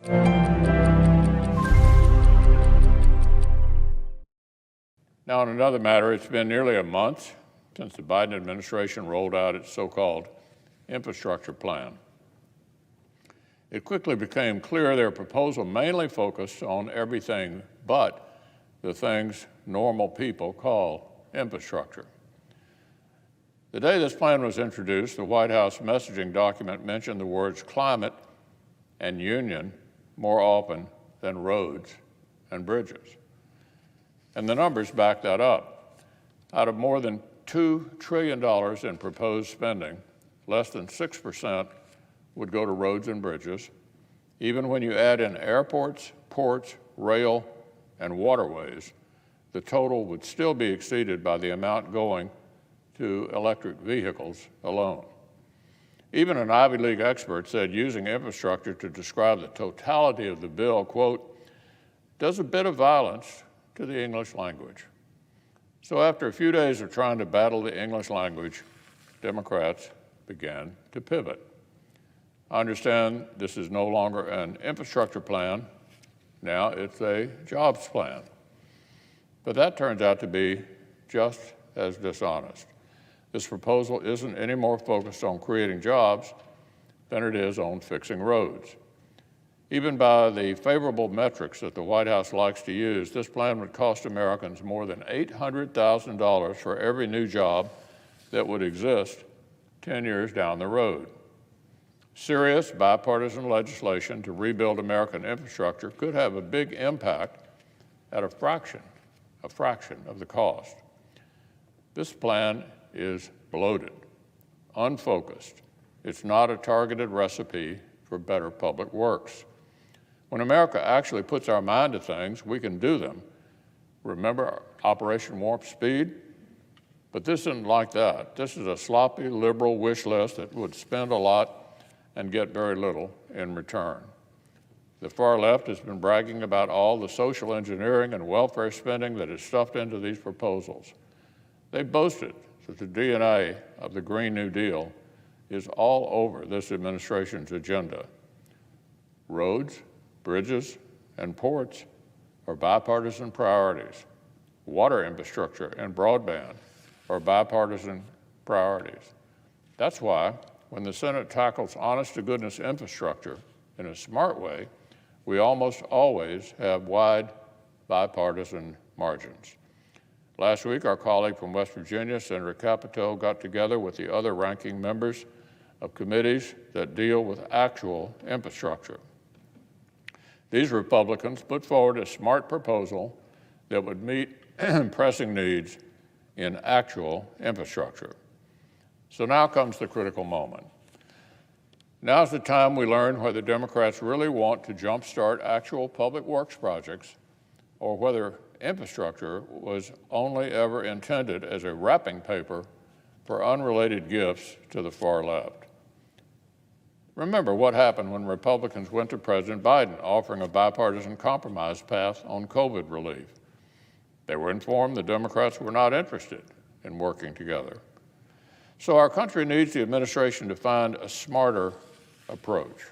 Now, on another matter, it's been nearly a month since the Biden administration rolled out its so-called infrastructure plan. It quickly became clear their proposal mainly focused on everything but the things normal people call infrastructure. The day this plan was introduced, the White House messaging document mentioned the words climate and union more often than roads and bridges. And the numbers back that up. Out of more than $2 trillion in proposed spending, less than 6% would go to roads and bridges. Even when you add in airports, ports, rail, and waterways, the total would still be exceeded by the amount going to electric vehicles alone. Even an Ivy League expert said using infrastructure to describe the totality of the bill, quote, does a bit of violence to the English language. So after a few days of trying to battle the English language, Democrats began to pivot. I understand this is no longer an infrastructure plan. Now it's a jobs plan. But that turns out to be just as dishonest. This proposal isn't any more focused on creating jobs than it is on fixing roads. Even by the favorable metrics that the White House likes to use, this plan would cost Americans more than $800,000 for every new job that would exist 10 years down the road. Serious bipartisan legislation to rebuild American infrastructure could have a big impact at a fraction of the cost. This plan is bloated, unfocused. It's not a targeted recipe for better public works. When America actually puts our mind to things, we can do them. Remember Operation Warp Speed? But this isn't like that. This is a sloppy liberal wish list that would spend a lot and get very little in return. The far left has been bragging about all the social engineering and welfare spending that is stuffed into these proposals. They boasted that the DNA of the Green New Deal is all over this administration's agenda. Roads, bridges, and ports are bipartisan priorities. Water infrastructure and broadband are bipartisan priorities. That's why, when the Senate tackles honest-to-goodness infrastructure in a smart way, we almost always have wide bipartisan margins. Last week, our colleague from West Virginia, Senator Capito, got together with the other ranking members of committees that deal with actual infrastructure. These Republicans put forward a smart proposal that would meet pressing needs in actual infrastructure. So now comes the critical moment. Now's the time we learn whether Democrats really want to jumpstart actual public works projects or whether infrastructure was only ever intended as a wrapping paper for unrelated gifts to the far left. Remember what happened when Republicans went to President Biden offering a bipartisan compromise path on COVID relief. They were informed the Democrats were not interested in working together. So our country needs the administration to find a smarter approach.